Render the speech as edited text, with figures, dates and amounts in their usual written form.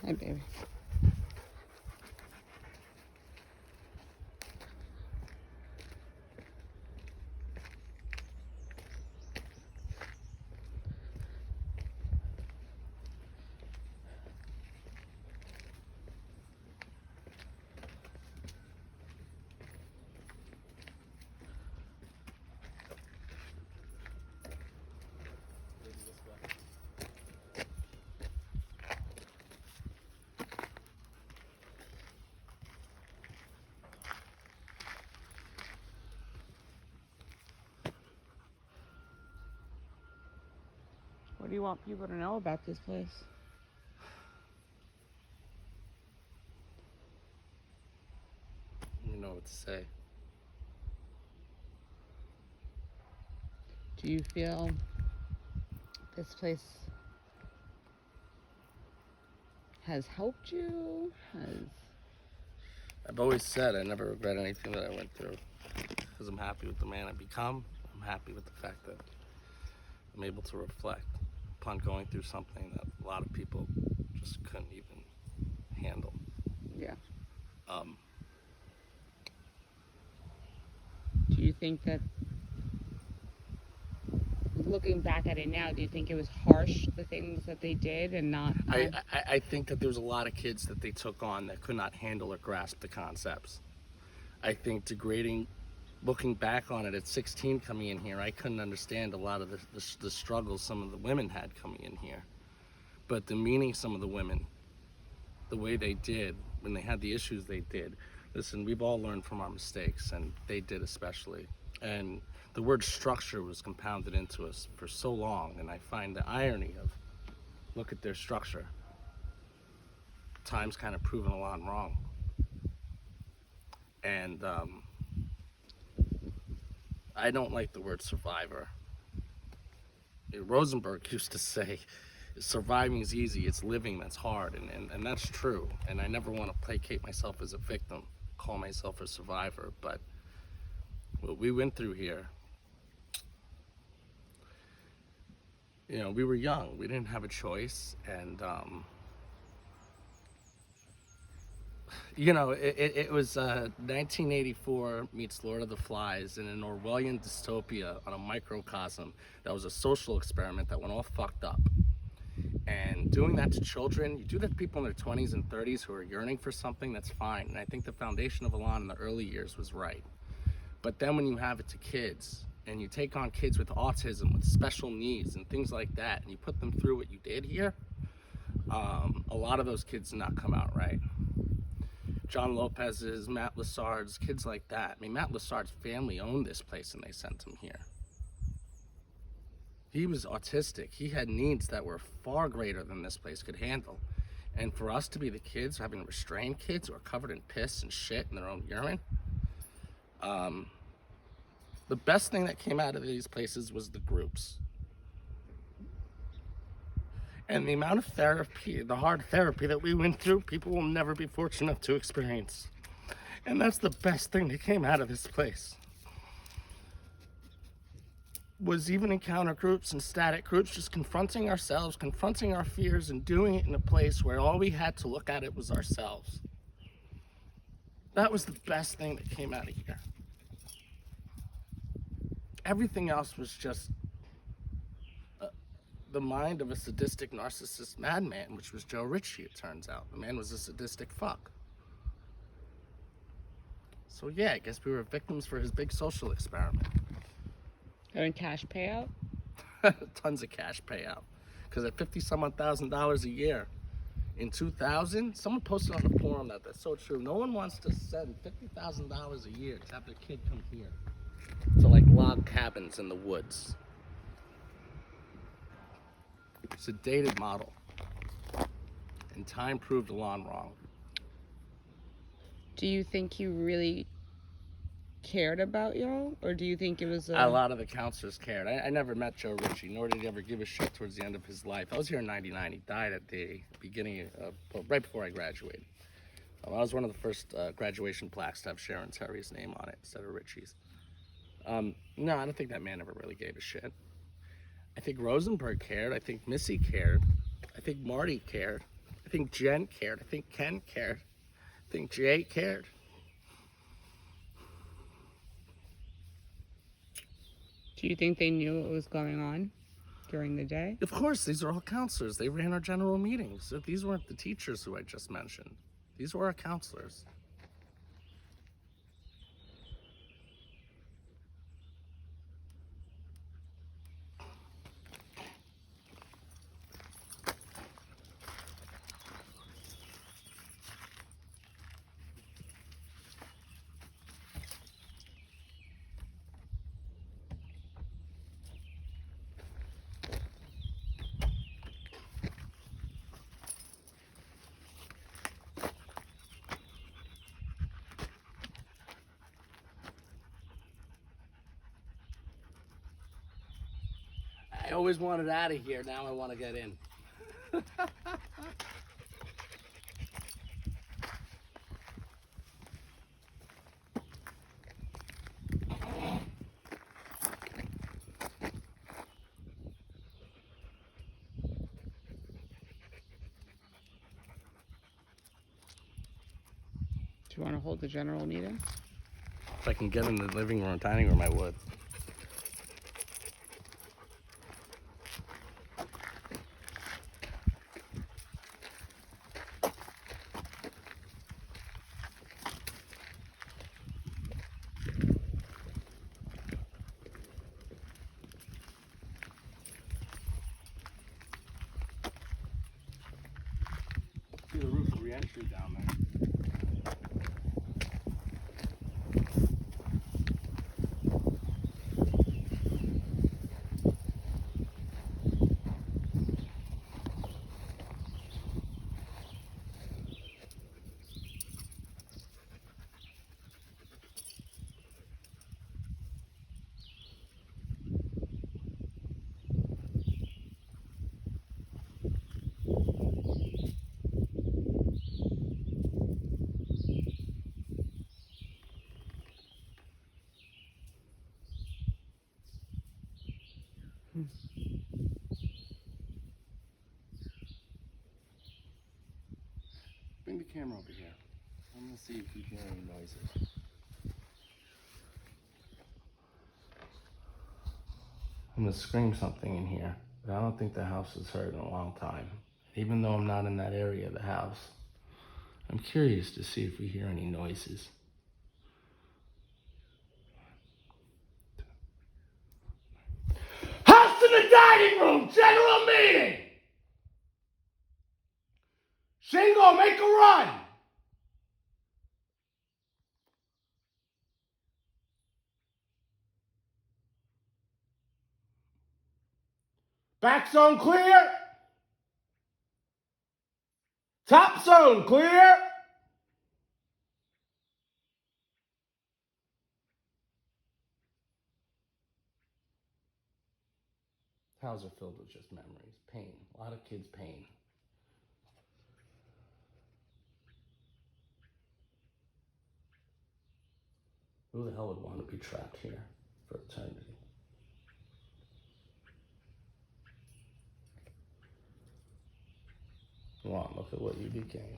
Hi, baby. What do you want people to know about this place? You know what to say. Do you feel this place has helped you? I've always said I never regret anything that I went through because I'm happy with the man I've become. I'm happy with the fact that I'm able to reflect upon going through something that a lot of people just couldn't even handle. Yeah. Um, Do you think that, looking back at it now, do you think it was harsh, the things that they did, and not? I think that there was a lot of kids that they took on that could not handle or grasp the concepts. I think degrading, looking back on it at 16 coming in here, I couldn't understand a lot of the struggles some of the women had coming in here. But demeaning some of the women the way they did when they had the issues they did, listen, we've all learned from our mistakes, and they did especially. And the word structure was compounded into us for so long, and I find the irony of, look at their structure. Time's kind of proven a lot wrong. And I don't like the word survivor. Rosenberg used to say, surviving is easy, it's living that's hard, and that's true. And I never want to placate myself as a victim, call myself a survivor, but what we went through here, you know, we were young, we didn't have a choice, and you know, it was 1984 meets Lord of the Flies in an Orwellian dystopia on a microcosm that was a social experiment that went all fucked up. And doing that to children, you do that to people in their 20s and 30s who are yearning for something, that's fine. And I think the foundation of Elan in the early years was right. But then when you have it to kids, and you take on kids with autism, with special needs and things like that, and you put them through what you did here, a lot of those kids did not come out right. John Lopez's, Matt Lassard's, kids like that. I mean, Matt Lassard's family owned this place and they sent him here. He was autistic. He had needs that were far greater than this place could handle. And for us to be the kids, having restrained kids who are covered in piss and shit in their own urine, the best thing that came out of these places was the groups. And the amount of therapy, the hard therapy that we went through, people will never be fortunate enough to experience. And that's the best thing that came out of this place. Was even encounter groups and static groups, just confronting ourselves, confronting our fears, and doing it in a place where all we had to look at it was ourselves. That was the best thing that came out of here. Everything else was just the mind of a sadistic narcissist madman, which was Joe Ritchie, it turns out. The man was a sadistic fuck. So yeah, I guess we were victims for his big social experiment. And cash payout? Tons of cash payout. Because at $50,000 a year, in 2000, someone posted on the forum that's so true. No one wants to send $50,000 a year to have their kid come here to like log cabins in the woods. It's a dated model. And time proved Elan wrong. Do you think he really cared about y'all, or do you think it was A lot of the counselors cared. I never met Joe Ritchie, nor did he ever give a shit towards the end of his life. I was here in '99. He died at the beginning of, right before I graduated. I was one of the first graduation plaques to have Sharon Terry's name on it instead of Ritchie's. No, I don't think that man ever really gave a shit. I think Rosenberg cared. I think Missy cared. I think Marty cared. I think Jen cared. I think Ken cared. I think Jay cared. Do you think they knew what was going on during the day? Of course, these are all counselors. They ran our general meetings. These weren't the teachers who I just mentioned. These were our counselors. I always wanted out of here. Now I want to get in. Do you want to hold the general meeting? If I can get in the living room or dining room, I would. See the roof of re-entry down there. Bring the camera over here. I'm gonna see if you hear any noises. I'm gonna scream something in here, but I don't think the house has heard in a long time. Even though I'm not in that area of the house, I'm curious to see if we hear any noises. House in the dining room, general meeting! Shingo, make a run! Back zone clear! Top zone clear! Houses are filled with just memories, pain, a lot of kids' pain. Who the hell would want to be trapped here for eternity? Come on, look at what you became.